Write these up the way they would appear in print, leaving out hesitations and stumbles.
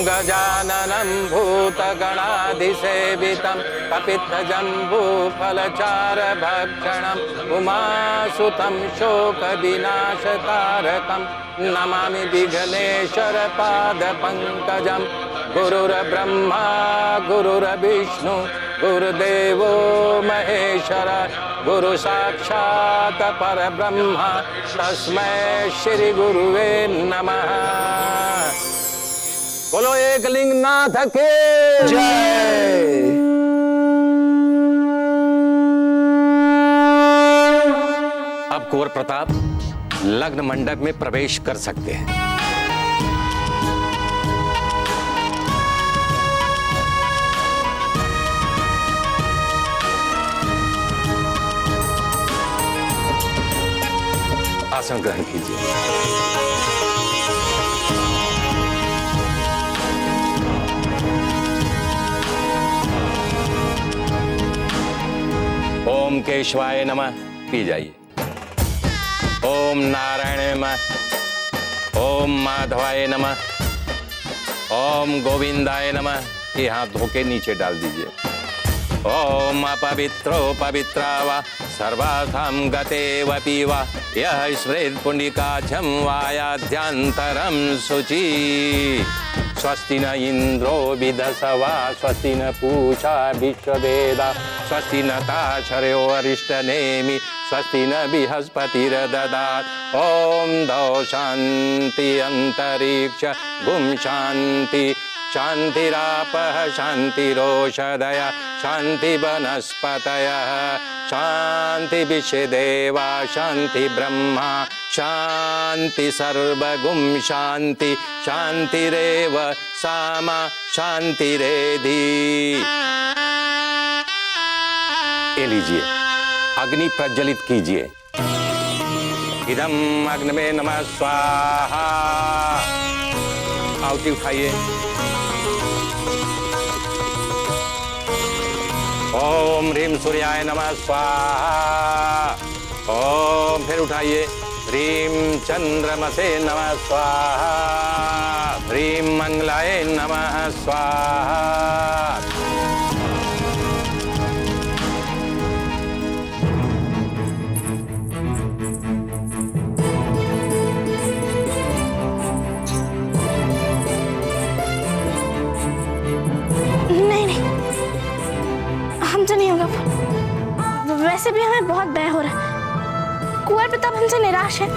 गजाननं भूतगणाधिसेवितं कपित्थजम्बूफलचारभक्षणम् उमासुतं शोकविनाशकारकं नमामि विघ्नेश्वरपादपङ्कजं। गुरुर्ब्रह्मा गुरुर्विष्णु गुरुदेवो महेश्वर गुरु साक्षात् परब्रह्म तस्मै श्री गुरुवे नमः। बोलो एकलिंगनाथ के जय। अब कुंवर प्रताप लग्न मंडप में प्रवेश कर सकते हैं। आसन ग्रहण कीजिए। ओम केशवाय नमः पी जाइए। ओम नारायण नमः। ओम माधवाय नमः। ओम गोविंदाय नमः। ये हाथ धो के नीचे डाल दीजिए। ओम अपवित्रो पवित्रा वा सर्वार्थं गतेव पीवा यः स्मृत् पुण्डिकाक्षं वायाध्यान्तरं शुचि। स्वस्ति न इंद्रो विदसवा स्वस्ति न पूषा विश्ववेदा स्वस्ति न ताक्षर्यो अरिष्टनेमि स्वस्ति न बृहस्पतिर्ददात्। ओम दौ शांति अंतरिक्ष गुम शांति शांतिरापः शांतिरोषधय शांति वनस्पतयः शांति विश्वदेवा शांति ब्रह्मा शांति सर्वगुम शांति शांतिरेव सामा शांतिरेधि। ये लीजिए अग्नि प्रज्वलित कीजिए। इदम अग्निमे नमः स्वाहा। आहुति उठाइए। ओम ह्रीम सूर्याय नमः स्वाहा। ओम फिर उठाइए। ह्रीम चंद्रमसे नमः स्वाहा। ह्रीम मंगलाय नमः स्वाहा। हमसे नहीं होगा। वैसे भी हमें बहुत भय हो रहा है। कुंवर प्रताप हमसे निराश है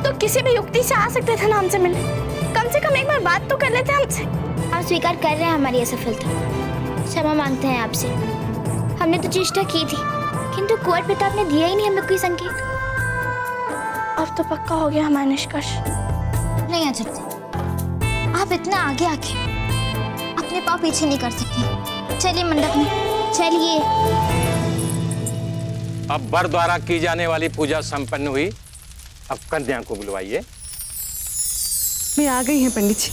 तो किसी भी युक्ति से आ सकते थे ना हमसे मिलने। कम से कम एक बार बात तो कर लेते हमसे। आप स्वीकार कर रहे हैं हमारी असफलता। क्षमा मांगते हैं आपसे। हमने तो चेष्टा की थी किंतु कुंवर प्रताप ने दिया ही नहीं हमें कोई संकेत। अब तो पक्का हो गया हमारा निष्कर्ष। नहीं अजब, आप इतना आगे आके अपने पाँव पीछे नहीं कर सकती। चलिए मंडप में चलिए। अब वर द्वारा की जाने वाली पूजा संपन्न हुई। अब कन्या को बुलवाइए। मैं आ गई हैं पंडित जी।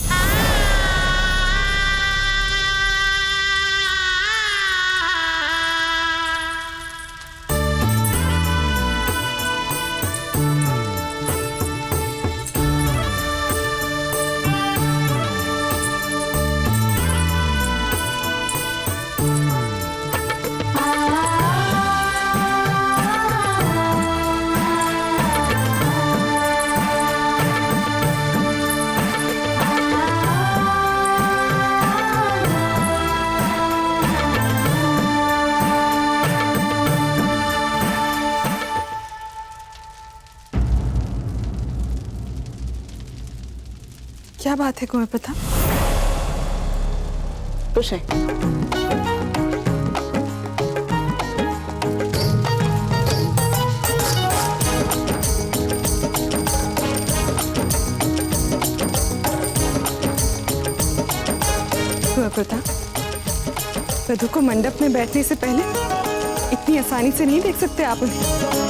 क्या बात है कुंवर प्रताप? कुछ नहीं। कुंवर प्रताप, वधू को मंडप में बैठने से पहले इतनी आसानी से नहीं देख सकते आप उन्हें।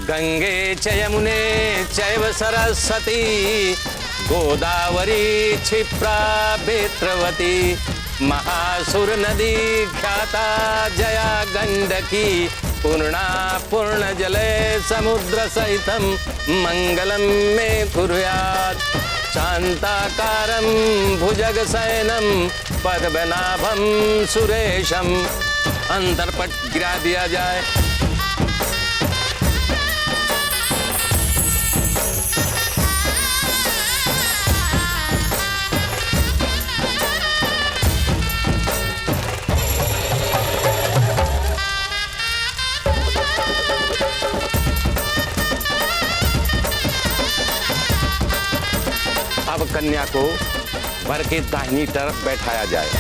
गंगे च यमुने चैव सरस्वती गोदावरी क्षिप्रा बेत्रवती महासुर नदी ख्याता जया गंडकी पूर्णा पूर्ण जले समुद्र सहितम मंगलम मे कुर्यात् शांताकारं भुजग शयनम पद्मनाभं सुरेशम। अंतरपट गिरा दिया जाए। अब कन्या को वर के दाहिनी तरफ बैठाया जाए।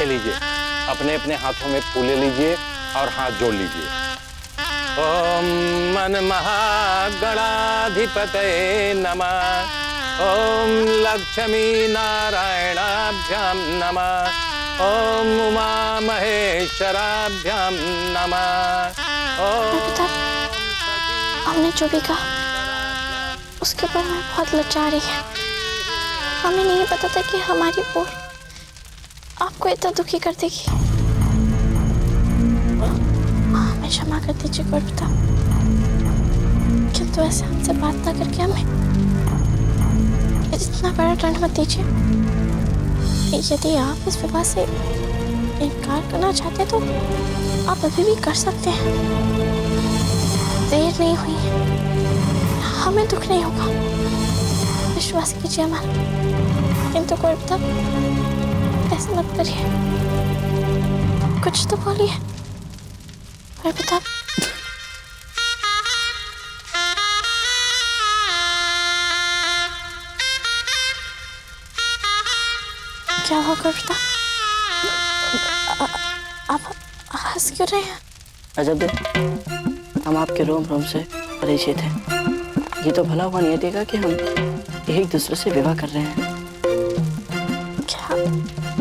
लीजिए, अपने अपने हाथों में फूले लीजिए और हाथ जोड़ लीजिए। ओम मन महागणाधिपतये नमः। ओम लक्ष्मी नारायणाभ्याम नमः। ओम उमा महेश्वराभ्याम नमः। ओम हमने जो भी कहा उसके ऊपर मैं बहुत लज्जा रही है। हमें नहीं पता था कि हमारी बोल आपको इतना दुखी कर देगी। हमें क्षमा कर दीजिए कुंवर प्रताप, किंतु ऐसे हमसे बात ना करके हमें इतना बड़ा दंड मत दीजिए। यदि आप इस विवाह से इनकार करना चाहते तो आप अभी भी कर सकते हैं। देर नहीं हुई है, हमें दुख नहीं होगा, विश्वास कीजिए हमारा। किंतु कुंवर प्रताप ऐसे मत करिए, कुछ तो बोलिए कुंवर प्रताप। क्या हुआ कुंवर प्रताप? आप हंस क्यों रहे हैं? अजब, हम आपके रोम रोम से परिचित हैं। ये तो भला हुआ नहीं देगा कि हम एक दूसरे से विवाह कर रहे हैं।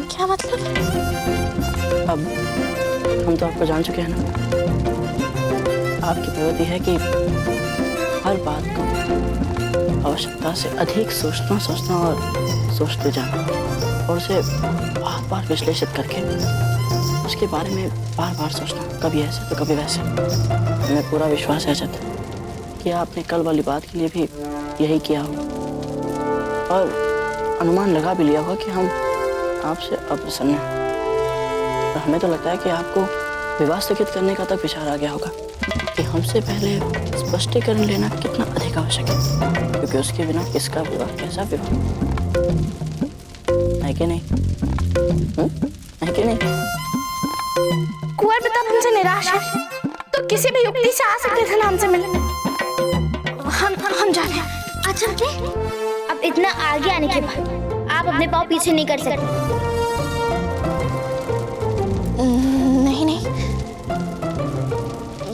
क्या मतलब? अब हम तो आपको जान चुके हैं ना। आपकी प्रवृत्ति है कि हर बात को आवश्यकता से अधिक सोचना और सोचते जाना, और उसे बार बार विश्लेषित करके उसके बारे में बार बार सोचना, कभी ऐसे तो कभी वैसे। हमें पूरा विश्वास है अजत कि आपने कल वाली बात के लिए भी यही किया होगा, और अनुमान लगा भी लिया होगा कि हम आपसे अप्रसन्न हैं। और हमें तो लगता है कि आपको विवाह स्थगित करने का तक विचार आ गया होगा कि हमसे पहले स्पष्टीकरण लेना कितना अधिक आवश्यक है, क्योंकि उसके बिना किसका विवाह, कैसा विवाह, है कि नहीं? है कि नहीं? कुंवर प्रताप हमसे निराश है तो किसी भी युक्ति से आ सकते थे ना हमसे मिलने। हम जा रहे हैं। अच्छा जी, अब इतना आगे आने के बाद आप अपने पाँव पीछे नहीं कर सकते। नहीं नहीं,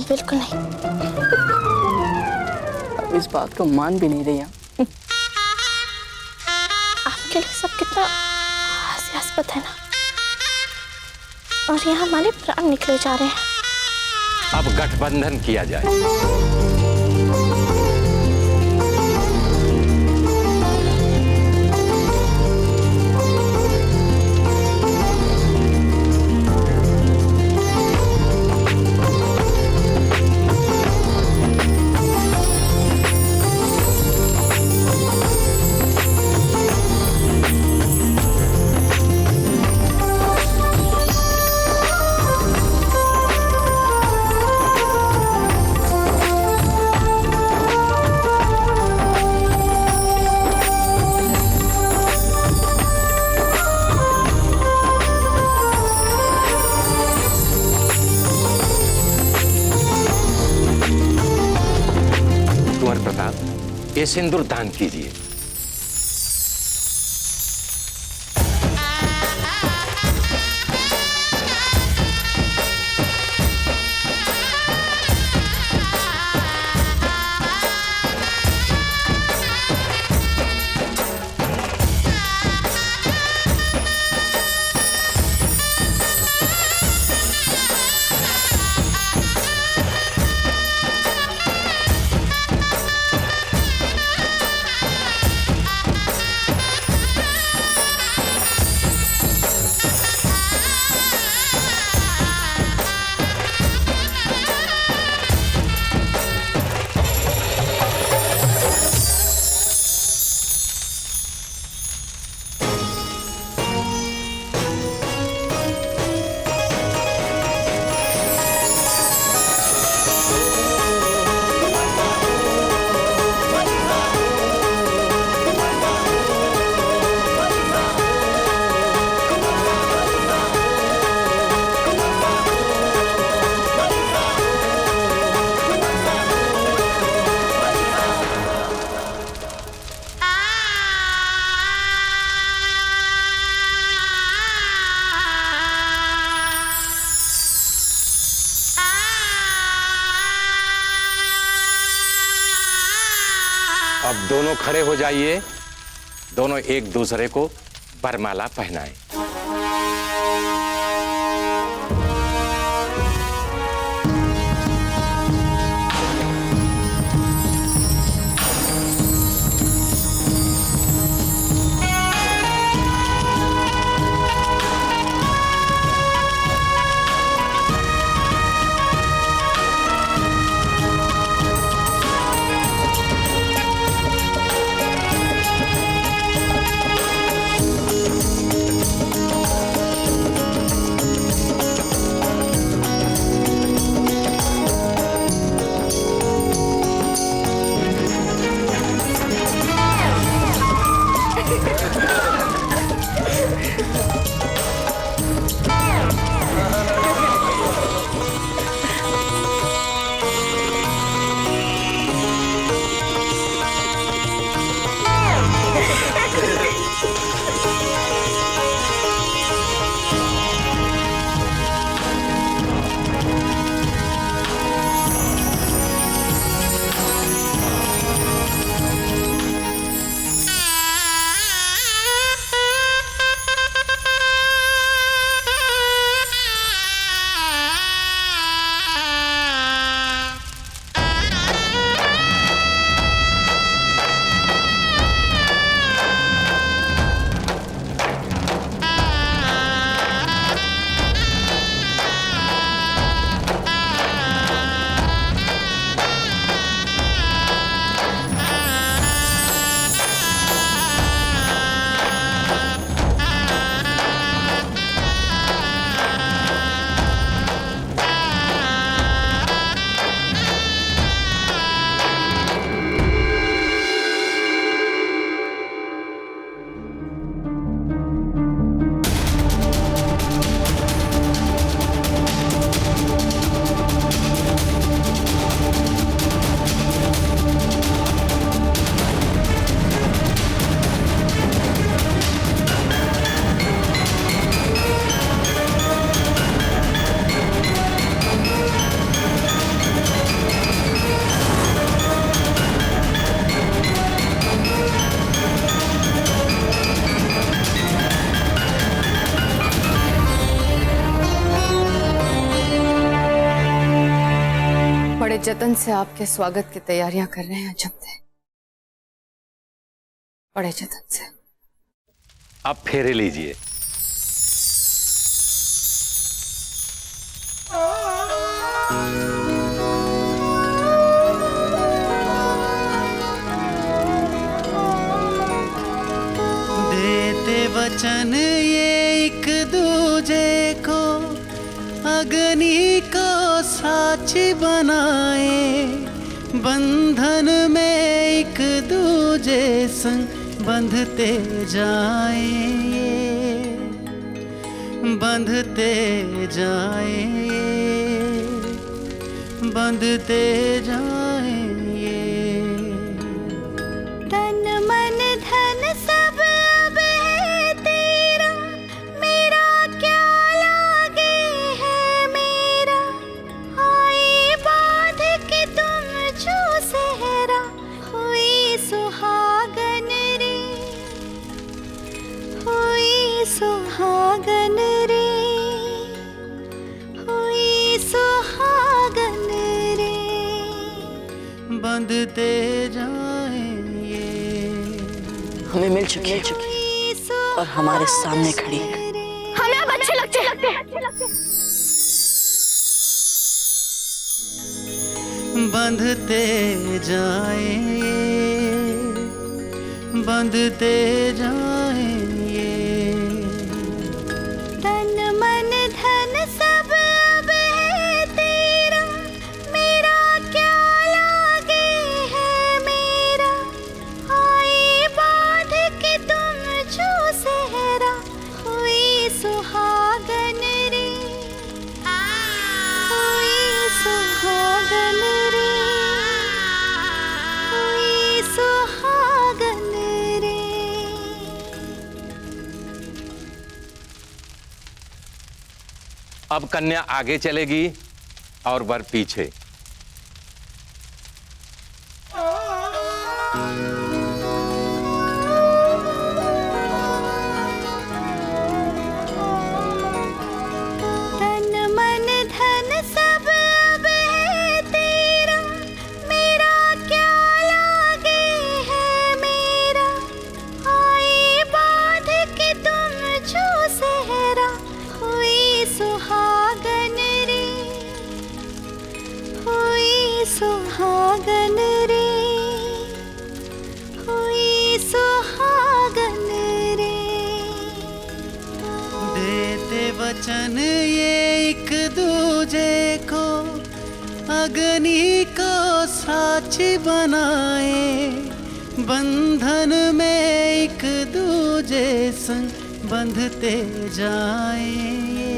बिल्कुल नहीं। अब इस बात को मान भी नहीं रही हैं। आपके लिए सब कितना हास्यास्पद है ना, और यहाँ हमारे प्राण निकले जा रहे हैं। अब गठबंधन किया जाए। ये सिंदूर दान कीजिए। अब दोनों खड़े हो जाइए, दोनों एक दूसरे को वरमाला पहनाएं। बड़े जतन से आपके स्वागत की तैयारियां कर रहे हैं अजंते, बड़े जतन से। अब फेरे लीजिए। देते वचन ये एक दूजे को, अग्नि को साक्षी बनाए, बंधन में एक दूजे संग बंधते जाएंगे, बंधते जाएंगे, बंधते जाएंगे। बंधते जाएंगे। हमें मिल चुकी है और हमारे सामने खड़ी है। हमें अब अच्छे लगते हैं। बंधते जाएंगे, बंधते जाएंगे। तन मन धन सब अब है तेरा, मेरा क्या लागे है मेरा। आए बांध के तुम जो सहरा, हुई सुहागन रे, हुई सुहागन रे, हुई सुहागन रे। अब कन्या आगे चलेगी और वर पीछे। तन मन धन सब अब है तेरा, मेरा क्या लागे है मेरा। आए बांध के तुम जो सहरा, हुई सुहागन रे, हुई सुहागन रे, हुई सुहागन रे। देते वचन ये एक दूजे को, अग्नि को साक्षी बनाए। बंधन में एक दूजे संग बंधते जाएंगे।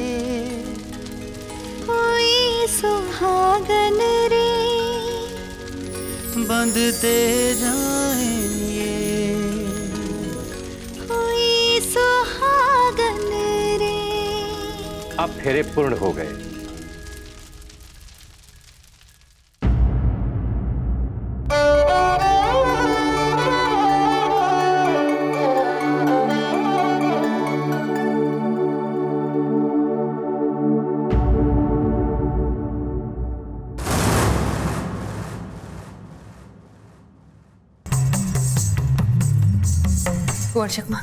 हुई सुहागन रे, बंधते जाएंगे। हुई सुहागन रे। अब फेरे पूर्ण हो गए। कुंवर चकमा,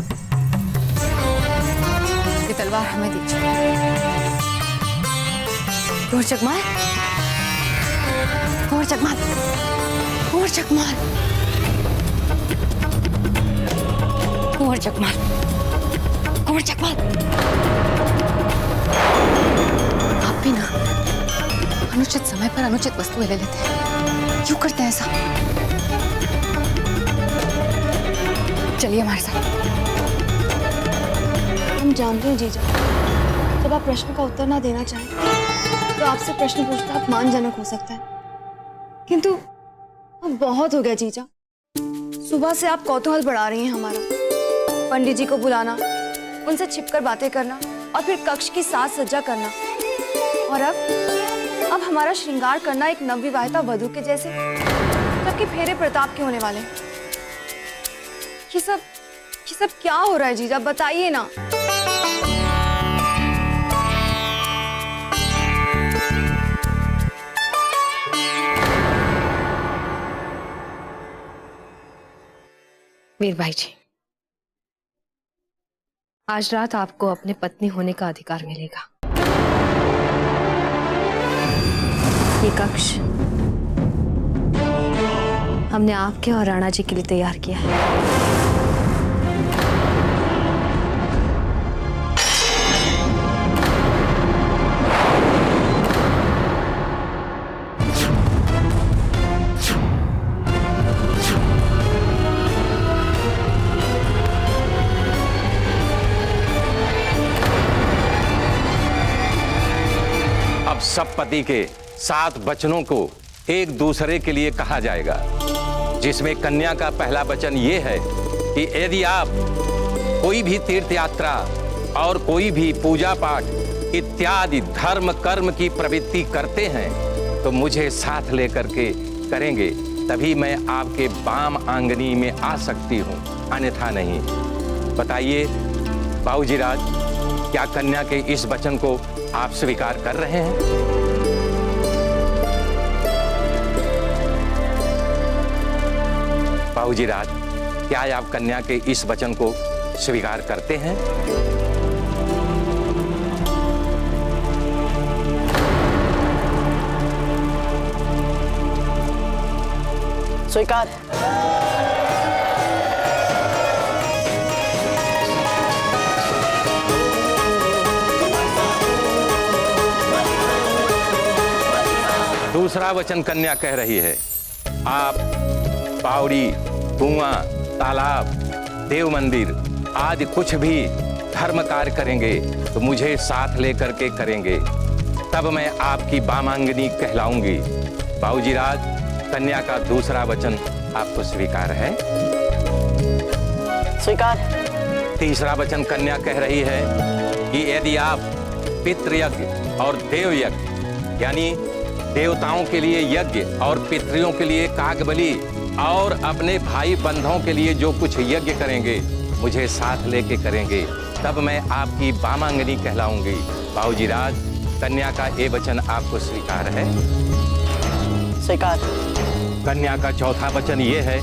ये तलवार हमें दीजिए। कुंवर चकमा, कुंवर चकमा, कुंवर चकमा, कुंवर चकमा, कुंवर चकमा। आप भी ना अनुचित समय पर अनुचित वस्तुएं ले लेते हैं, क्यों करते हैं ऐसा? चलिए हमारे साथ। हम जानते हैं जीजा, जब आप प्रश्न का उत्तर ना देना चाहें तो आपसे प्रश्न पूछना अपमानजनक हो सकता है, किंतु अब बहुत हो गया जीजा। सुबह से आप कौतूहल बढ़ा रही हैं हमारा। पंडित जी को बुलाना, उनसे छिपकर बातें करना और फिर कक्ष की साज सज्जा करना, और अब हमारा श्रृंगार करना एक नवविवाहिता वधू के जैसे, जबकि फेरे प्रताप के होने वाले हैं। ये सब क्या हो रहा है जीजा, बताइए ना। वीर भाई जी, आज रात आपको अपने पत्नी होने का अधिकार मिलेगा। ये कक्ष हमने आपके और राणा जी के लिए तैयार किया है। अब सब पति के 7 वचनों को एक दूसरे के लिए कहा जाएगा, जिसमें कन्या का पहला वचन ये है कि यदि आप कोई भी तीर्थ यात्रा और कोई भी पूजा पाठ इत्यादि धर्म कर्म की प्रवृत्ति करते हैं तो मुझे साथ लेकर के करेंगे, तभी मैं आपके वाम आंगनी में आ सकती हूँ, अन्यथा नहीं। बताइए बाबूजी राज, क्या कन्या के इस वचन को आप स्वीकार कर रहे हैं? बाबूजी राज, क्या आप कन्या के इस वचन को स्वीकार करते हैं? स्वीकार। दूसरा वचन कन्या कह रही है, आप बावड़ी, कुआं, तालाब, देव मंदिर आदि कुछ भी धर्म कार्य करेंगे तो मुझे साथ लेकर के करेंगे, तब मैं आपकी बामांगनी कहलाऊंगी। बाबूजी राज, कन्या का दूसरा वचन आपको स्वीकार है? स्वीकार। तीसरा वचन कन्या कह रही है कि यदि आप पितृयज्ञ और देव यज्ञ यानी देवताओं के लिए यज्ञ और पितरियों के लिए कागबली और अपने भाई बंधुओं के लिए जो कुछ यज्ञ करेंगे मुझे साथ लेके करेंगे, तब मैं आपकी बामांगनी कहलाऊंगी। बाबूजी राज, कन्या का ये वचन आपको स्वीकार है? स्वीकार। कन्या का चौथा वचन ये है,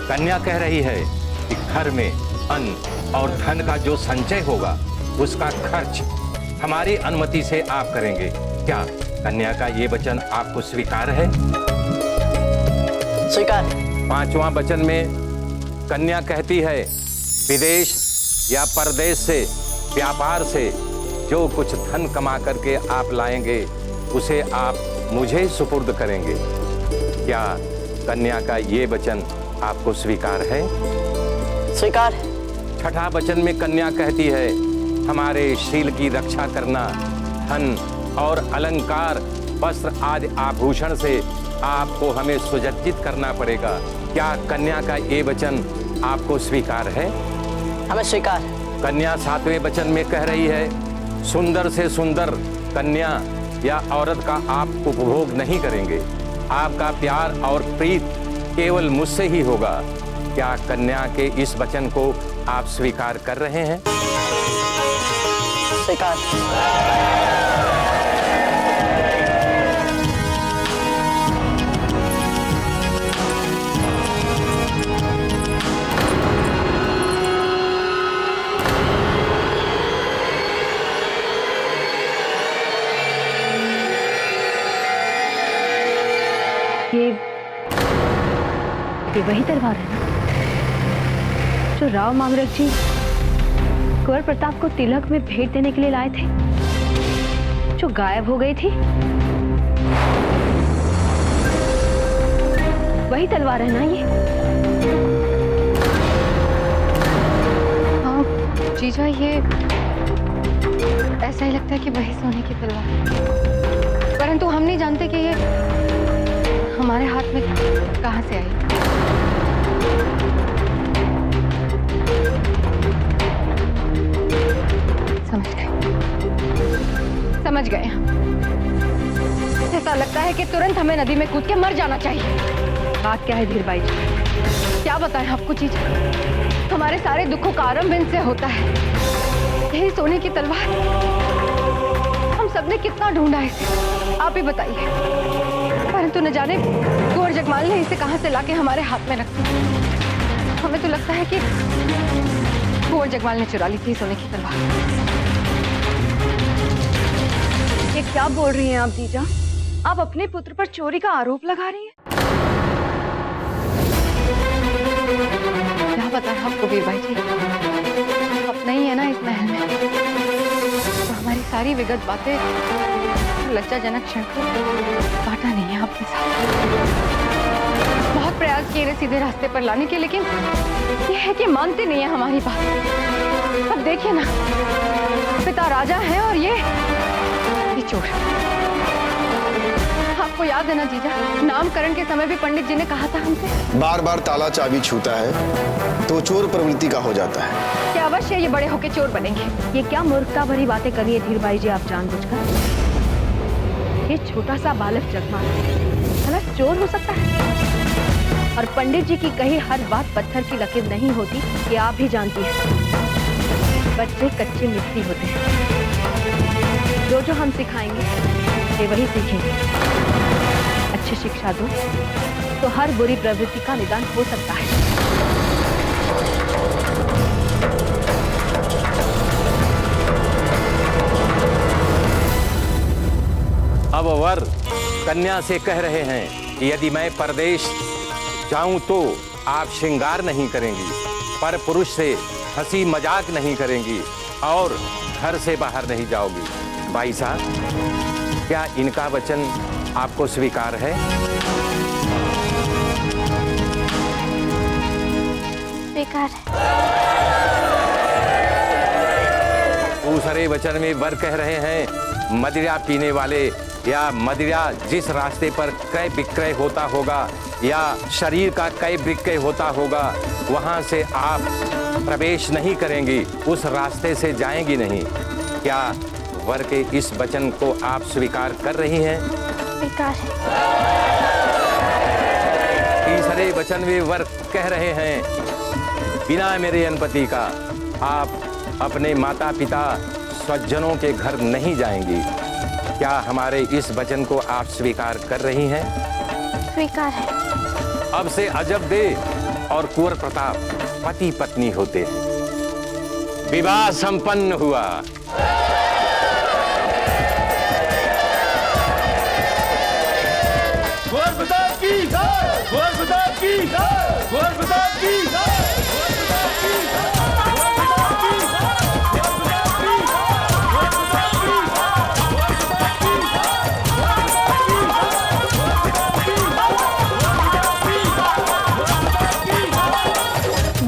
कन्या कह रही है कि घर में अन्न और धन का जो संचय होगा उसका खर्च हमारी अनुमति से आप करेंगे। क्या कन्या का ये वचन आपको स्वीकार है? स्वीकार। पांचवा वचन में कन्या कहती है, विदेश या परदेश से व्यापार से जो कुछ धन कमा करके आप लाएंगे उसे आप मुझे सुपुर्द करेंगे। क्या कन्या का ये वचन आपको स्वीकार है? स्वीकार। छठा वचन में कन्या कहती है, हमारे शील की रक्षा करना, धन और अलंकार, वस्त्र आदि आभूषण से आपको हमें सुसज्जित करना पड़ेगा। क्या कन्या का ये वचन आपको स्वीकार है? हमें स्वीकार। कन्या सातवें वचन में कह रही है, सुंदर से सुंदर कन्या या औरत का आप उपभोग नहीं करेंगे, आपका प्यार और प्रीत केवल मुझसे ही होगा। क्या कन्या के इस वचन को आप स्वीकार कर रहे हैं? स्वीकार। ये वही तलवार है ना जो राव मामरक जी कुंवर प्रताप को तिलक में भेंट देने के लिए लाए थे, जो गायब हो गई थी? वही तलवार है ना ये? हाँ जीजा, ये ऐसा ही लगता है कि वही सोने की तलवार है, परंतु हम नहीं जानते कि ये हमारे हाथ में कहाँ से आई। समझ गए हम। ऐसा लगता है कि तुरंत हमें नदी में कूद के मर जाना चाहिए। बात क्या है धीरबाई जी? क्या बताएं आपको चीज़, हमारे सारे दुखों का आरंभ इनसे होता है। यही सोने की तलवार, हम सबने कितना ढूंढा इसे, आप ही बताइए, परंतु न जाने कुंवर जगमाल ने इसे कहां से लाके हमारे हाथ में रख दी। हमें तो लगता है कि कुंवर जगमाल ने चुरा ली थी सोने की तलवार। ये क्या बोल रही हैं आप जीजा? आप अपने पुत्र पर चोरी का आरोप लगा रही हैं? क्या बताएं आपको वीरबाई जी, अपना ही है ना इस महल में, तो हमारी सारी विगत बातें लज्जाजनक क्षण को बांटा नहीं है आपके साथ। बहुत प्रयास किए सीधे रास्ते पर लाने के, लेकिन यह है कि मानते नहीं है हमारी बात। अब देखिए ना, पिता राजा है और ये चोर। आपको याद है ना जीजा, नामकरण के समय भी पंडित जी ने कहा था हमसे, बार बार ताला चाबी छूता है तो चोर प्रवृत्ति का हो जाता है। क्या अवश्य ये बड़े होके चोर बनेंगे? ये क्या मूर्खता भरी बातें करिए धीरबाई जी आप जानबूझकर? ये छोटा सा बालक जगमाल भला चोर हो सकता है? और पंडित जी की कही हर बात पत्थर की लकीर नहीं होती, ये आप भी जानती हैं। बच्चे कच्ची मिट्टी होते हैं, जो हम सिखाएंगे वे वही सीखेंगे। अच्छी शिक्षा दो तो हर बुरी प्रवृत्ति का निदान हो सकता है। अब वर कन्या से कह रहे हैं कि यदि मैं परदेश जाऊं तो आप श्रृंगार नहीं करेंगी, पर पुरुष से हंसी मजाक नहीं करेंगी और घर से बाहर नहीं जाओगी। भाई साहब, क्या इनका वचन आपको स्वीकार है? स्वीकार है। दूसरे वचन में वर कह रहे हैं मदिरा पीने वाले या मदिरा जिस रास्ते पर क्रय विक्रय होता होगा या शरीर का क्रय विक्रय होता होगा वहां से आप प्रवेश नहीं करेंगी, उस रास्ते से जाएंगी नहीं। क्या वर के इस वचन को आप स्वीकार कर रही हैं? स्वीकार है। तीसरे वचन में वर कह रहे हैं बिना मेरे अनुमति का आप अपने माता पिता स्वजनों के घर नहीं जाएंगी। क्या हमारे इस वचन को आप स्वीकार कर रही हैं? स्वीकार है। अब से अजब दे और कुंवर प्रताप पति पत्नी होते हैं। विवाह संपन्न हुआ। कुंवर प्रताप की जय, कुंवर प्रताप की जय, कुंवर प्रताप की जय, कुंवर प्रताप की जय।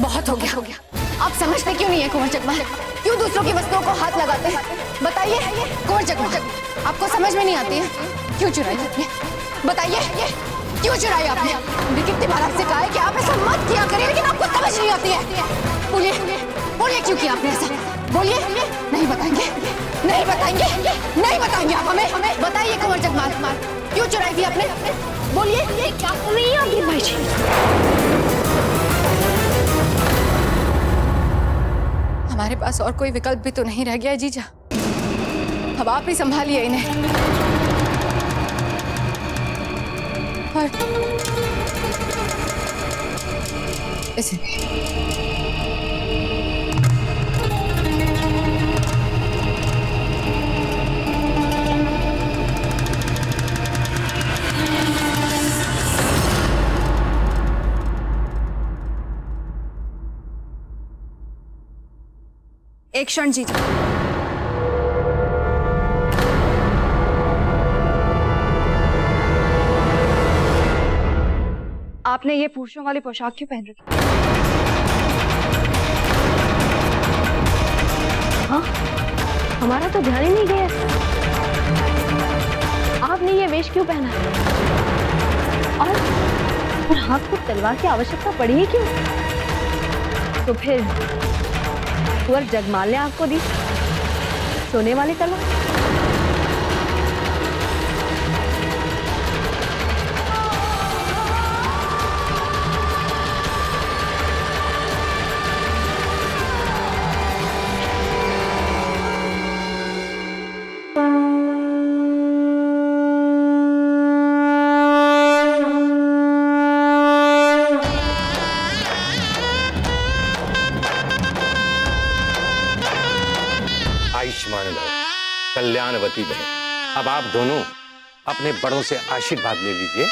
बहुत हो गया। आप समझते क्यों नहीं है कुंवर जगमाल? क्यों दूसरों की वस्तुओं को हाथ लगाते हैं? बताइए कुंवर जगमाल, आपको समझ में नहीं आती है? क्यों चुराई आपने? बताइए क्यों चुराई आपने? हमने कितनी बार आपसे कहा है कि आप ऐसा मत किया करिए, लेकिन आपको समझ नहीं आती है। बोलिए बोलिए क्यों किया आपने ऐसा? बोलिए। नहीं बताएंगे, नहीं बताएंगे, नहीं बताएंगे आप हमें। बताइए कुंवर जगमाल, क्यों चुराई थी आपने? बोलिए। क्या नहीं आती भाई जी? हमारे पास और कोई विकल्प भी तो नहीं रह गया है जीजा। अब आप ही संभालिए इन्हें। और इसे एक क्षण जीजा। आपने ये पुरुषों वाली पोशाक क्यों पहन रखी? हाँ, हमारा तो ध्यान ही नहीं गया। आपने ये वेश क्यों पहना? और हाथ को तलवार की आवश्यकता पड़ी है क्यों? तो फिर कुंवर जगमाल ने आपको दी सोने वाली तलवार? आयुष्मान भव, कल्याणवती बने। अब आप दोनों अपने बड़ों से आशीर्वाद ले लीजिए।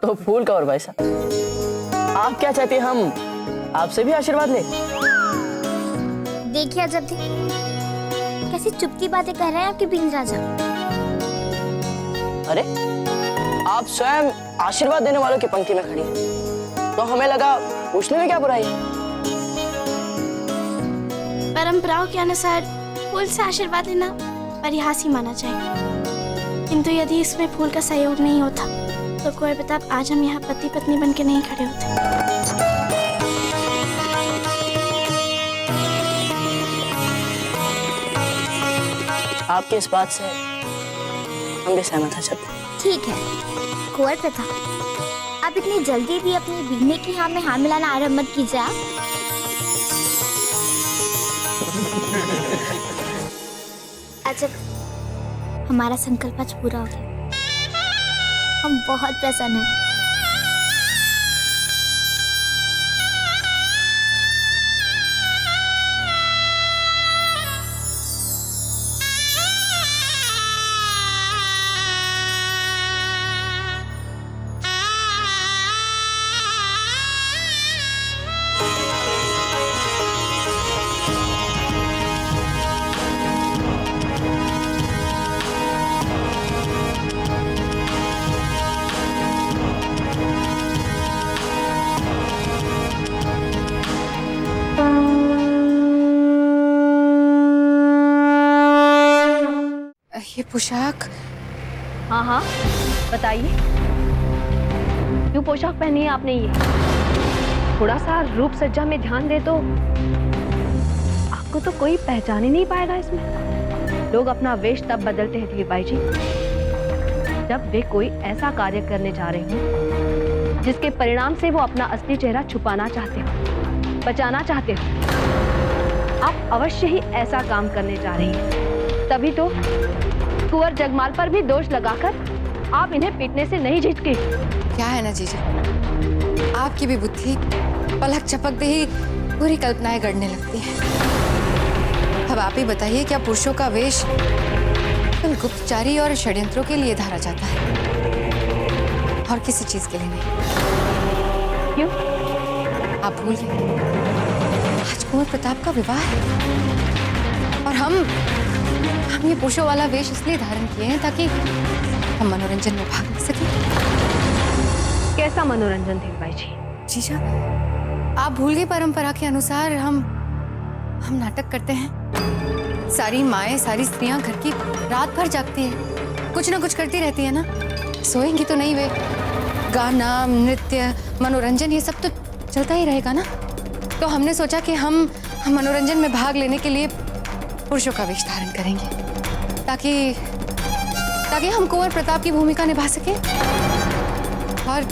तो फूल का और भाई साहब, आप क्या चाहते हैं हम आपसे भी आशीर्वाद लें? देखिए अजब दी, कैसी चुप की बातें कर रहे हैं आपके बीन राजा। अरे आप स्वयं आशीर्वाद देने वालों की पंक्ति में खड़ी हैं, तो हमें लगा पूछने में क्या बुराई है। परंपराओं के अनुसार फूल से आशीर्वाद लेना परिहास ही माना जाएगा, किंतु यदि इसमें फूल का सहयोग नहीं होता तो कुंवर प्रताप आज हम यहाँ पति पत्नी बन के नहीं खड़े होते। आपकी इस बात से हम भी सहमत हैं सब। ठीक है कुंवर प्रताप, आप इतनी जल्दी भी अपनी बिगने की हाँ में हाँ मिलाना आरम्भ मत कीजिए। आप अच्छा, हमारा संकल्प आज पूरा हो गया, हम बहुत प्रसन्न हैं। ये पोशाक, हाँ हाँ बताइए, क्यों पोशाक पहनी है आपने ये? थोड़ा सा रूप सज्जा में ध्यान दे तो आपको तो कोई पहचान ही नहीं पाएगा इसमें। लोग अपना वेश तब बदलते हैं धीरबाई जी, जब वे कोई ऐसा कार्य करने जा रहे हो जिसके परिणाम से वो अपना असली चेहरा छुपाना चाहते हो, बचाना चाहते हो। आप अवश्य ही ऐसा काम करने जा रही हैं, तभी तो कुंवर जगमाल पर भी दोष लगाकर आप इन्हें पीटने से नहीं जीतती। क्या है ना जीजा, आपकी भी बुद्धि पलक झपकते ही पूरी कल्पनाएं गढ़ने लगती हैं। अब आप ही बताइए, क्या पुरुषों का वेश केवल गुप्तचारी और षड्यंत्रों के लिए धारा जाता है और किसी चीज के लिए नहीं? क्यों? आप भूल गए, आज कुंवर प्रताप का विवाह है और हम ये पुरुषों वाला वेश इसलिए धारण किए हैं ताकि हम मनोरंजन में भाग ले सकें। कैसा मनोरंजन धीरबाई जी? जीजा, आप भूल गए परंपरा के अनुसार हम नाटक करते हैं। सारी माएं, सारी स्त्रियां घर की रात भर जागती हैं, कुछ ना कुछ करती रहती है ना, सोएंगी तो नहीं वे। गाना, नृत्य, मनोरंजन ये सब तो चलता ही रहेगा ना। तो हमने सोचा कि हम मनोरंजन में भाग लेने के लिए पुरुषों का वेश धारण करेंगे ताकि हम कुंवर प्रताप की भूमिका निभा सके। और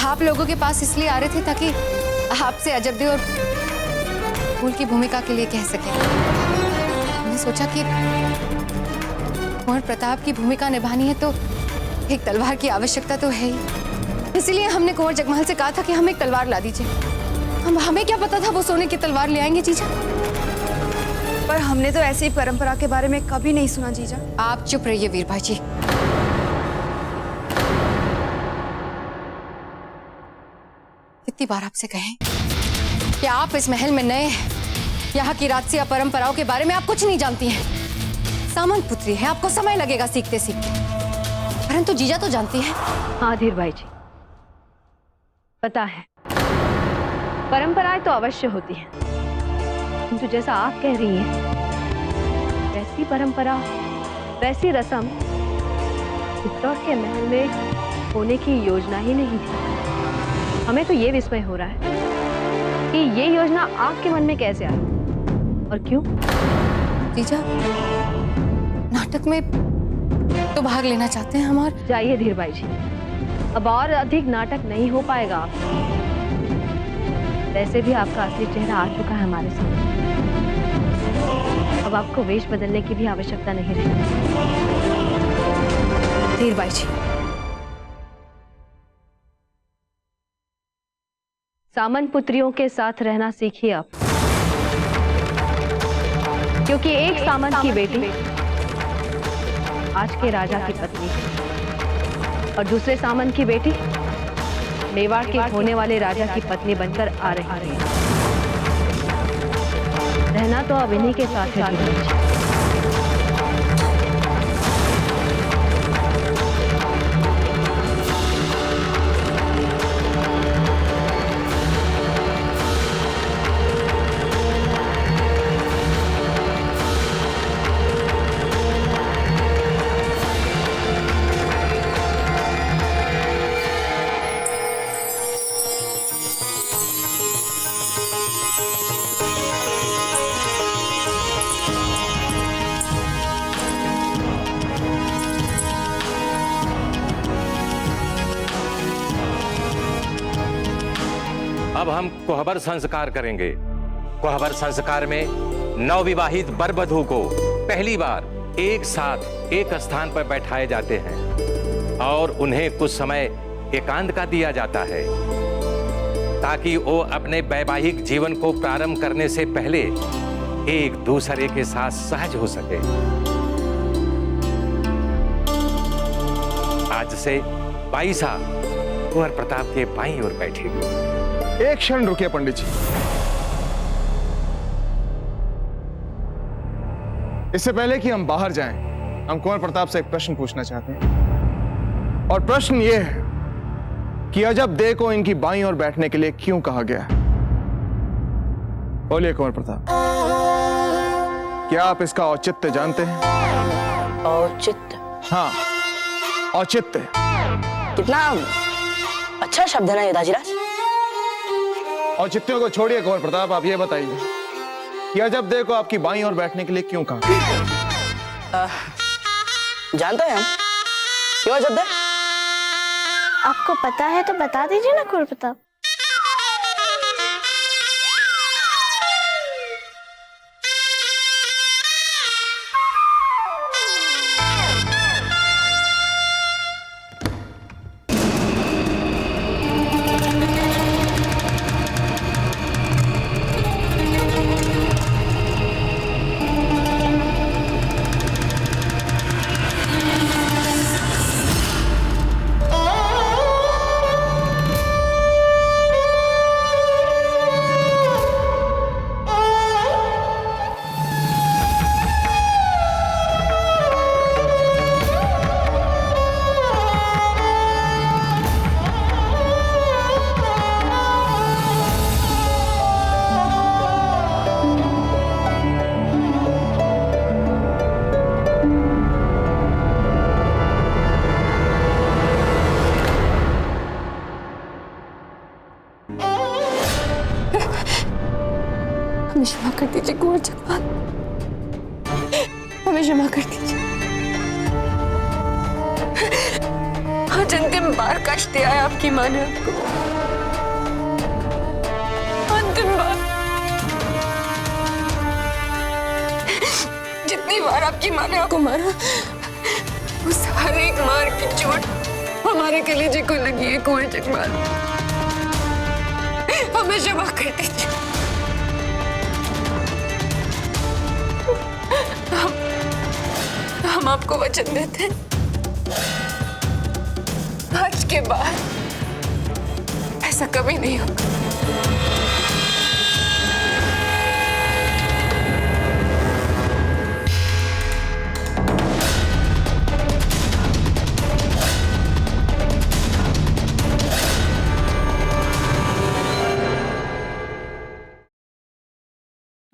आप लोगों के पास इसलिए आ रहे थे ताकि आपसे अजब और फूल की भूमिका के लिए कह सके। हमने सोचा कि कुंवर प्रताप की भूमिका निभानी है तो एक तलवार की आवश्यकता तो है ही। इसीलिए हमने कुंवर जगमाल से कहा था कि हम एक तलवार ला दीजिए। हमें क्या पता था वो सोने की तलवार ले आएंगे जीजा। पर हमने तो ऐसी परंपरा के बारे में कभी नहीं सुना जीजा। आप चुप रहिए वीरभाई जी। कितनी बार आपसे कहें कि आप इस महल में नए हैं, यहाँ की राजसी परंपराओं के बारे में आप कुछ नहीं जानती हैं। सामंत पुत्री है, आपको समय लगेगा सीखते सीखते, परंतु जीजा तो जानती है। हाँ धीरबाई जी, पता है परंपराएं तो अवश्य होती हैं, किंतु जैसा आप कह रही हैं वैसी परंपरा, वैसी रस्म चित्तौड़ के महल में होने की योजना ही नहीं थी। हमें तो ये विस्मय हो रहा है कि ये योजना आपके मन में कैसे आई और क्यों? जीजा, नाटक में तो भाग लेना चाहते हैं हमारे। जाइए धीरबाई जी, अब और अधिक नाटक नहीं हो पाएगा आपसे। वैसे भी आपका असली चेहरा आ चुका है हमारे सामने, अब आपको वेश बदलने की भी आवश्यकता नहीं रही। धीरबाई जी, सामंत पुत्रियों के साथ रहना सीखिए आप, क्योंकि एक सामंत की बेटी आज के राजा की पत्नी और दूसरे सामंत की बेटी मेवाड़ के होने वाले राजा की पत्नी बनकर आ रही है। रहना तो अब इन्हीं के साथ है। अब हम कोहबर संस्कार करेंगे। कोहबर संस्कार में नवविवाहित वर वधू को पहली बार एक साथ एक स्थान पर बैठाए जाते हैं और उन्हें कुछ समय एकांत का दिया जाता है ताकि वो अपने वैवाहिक जीवन को प्रारंभ करने से पहले एक दूसरे के साथ सहज हो सके। आज से बाईसा कुंवर प्रताप के बाईं ओर बैठेगी। एक क्षण रुकिए पंडित जी। इससे पहले कि हम बाहर जाएं, हम कुंवर प्रताप से एक प्रश्न पूछना चाहते हैं। और प्रश्न यह है कि अजब देह को इनकी बाईं ओर बैठने के लिए क्यों कहा गया है? बोलिए कुंवर प्रताप, क्या आप इसका औचित्य जानते हैं? औचित्य? हाँ, औचित्य। कितना अच्छा शब्द है ना ये दाजीराज। औचित्यों को छोड़िए कुंवर प्रताप, आप ये बताइए कि अजब देह को आपकी बाईं ओर बैठने के लिए क्यों कहा? जानते हैं हम क्यों अजब देह? आपको पता है तो बता दीजिए ना कुंवर प्रताप। हमें क्षमा कर दीजिए कुंवर जगपाल, हमें क्षमा कर दीजिए। आज अंतिम बार कष्ट दिया है आपकी माँ ने आपको, अंतिम बार। जितनी बार आपकी माँ ने आपको मारा, उस हर एक मार की चोट हमारे कलेजे को लगी है कुंवर जगपाल, हमें क्षमा कर दीजिए। हम आपको वचन देते हैं, आज के बाद ऐसा कभी नहीं होगा।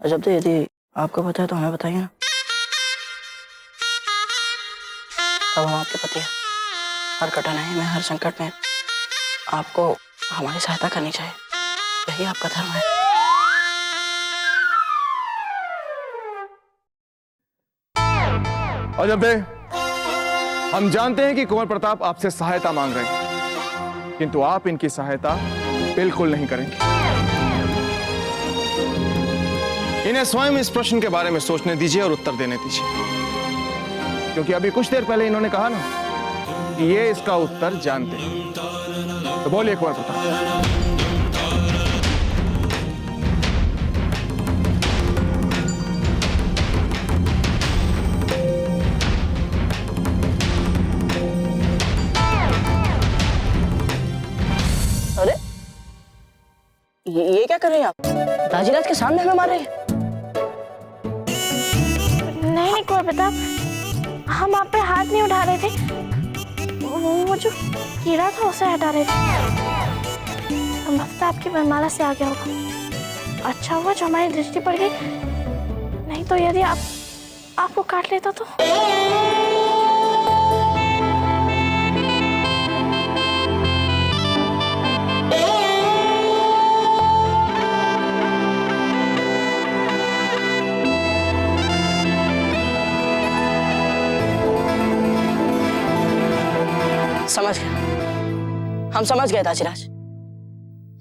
अजब देह यदि आपको पता है तो हमें बताइए ना। अब हम आपके पति हैं, हर कठिनाई में, हर संकट में आपको हमारी सहायता करनी चाहिए, यही आपका धर्म है। अजब देह, हम जानते हैं कि कुंवर प्रताप आपसे सहायता मांग रहे हैं, किंतु आप इनकी सहायता बिल्कुल नहीं करेंगे। इन्हें स्वयं इस प्रश्न के बारे में सोचने दीजिए और उत्तर देने दीजिए, क्योंकि अभी कुछ देर पहले इन्होंने कहा ना कि ये इसका उत्तर जानते हैं। तो बोलिए कुंवर प्रताप। अरे ये क्या कर रहे हैं आप? दाजीराज के सामने हमें मार रहे हैं। नहीं कुंवर प्रताप, हम आप पे हाथ नहीं उठा रहे थे, वो जो कीड़ा था उसे हटा रहे थे। हम लगता आपकी वरमाला से आ गया होगा। अच्छा हुआ जो हमारी दृष्टि पड़ गई, नहीं तो यदि आपको काट लेता तो। समझ गए, हम समझ गए दाजीराज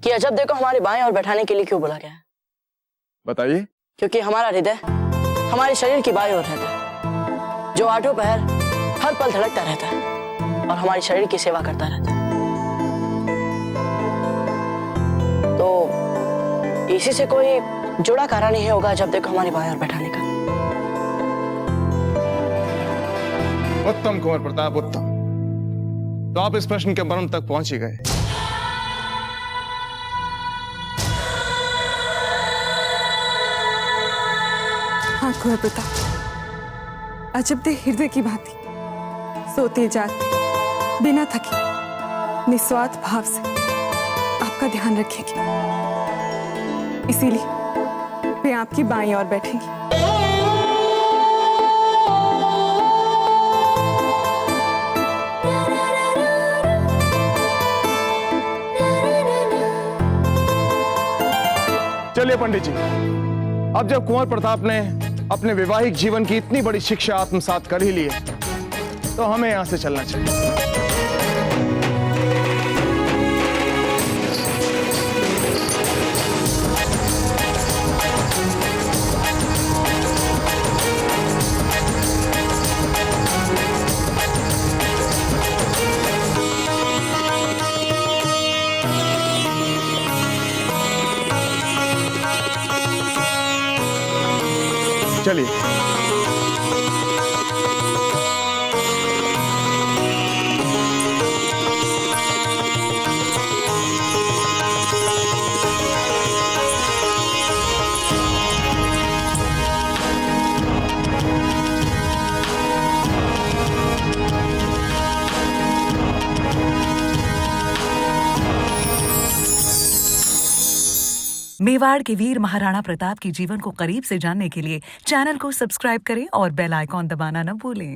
कि अजब देखो हमारे बाएं और बैठाने के लिए क्यों बोला गया है? बताइए। क्योंकि हमारा हृदय हमारे शरीर की बाएं ओर रहता है, जो आठों पहर हर पल धड़कता रहता है और हमारे शरीर की सेवा करता रहता है। तो इसी से कोई जुड़ा कारण नहीं होगा जब देखो हमारी बाएं ओर बैठाने का। उत्तम कुंवर प्रताप, उत्तम। तो आप इस प्रश्न के मर्म तक पहुंच ही गए। हाँ कुंवर प्रताप, अजब दे हृदय की भांति सोते जागते बिना थके निस्वार्थ भाव से आपका ध्यान रखेगी, इसीलिए वे आपकी बाईं ओर बैठेंगी। चलिए पंडित जी, अब जब कुंवर प्रताप ने अपने वैवाहिक जीवन की इतनी बड़ी शिक्षा आत्मसात कर ही ली है, तो हमें यहां से चलना चाहिए। चलिए। मेवाड़ के वीर महाराणा प्रताप के जीवन को करीब से जानने के लिए चैनल को सब्सक्राइब करें और बेल आइकॉन दबाना न भूलें।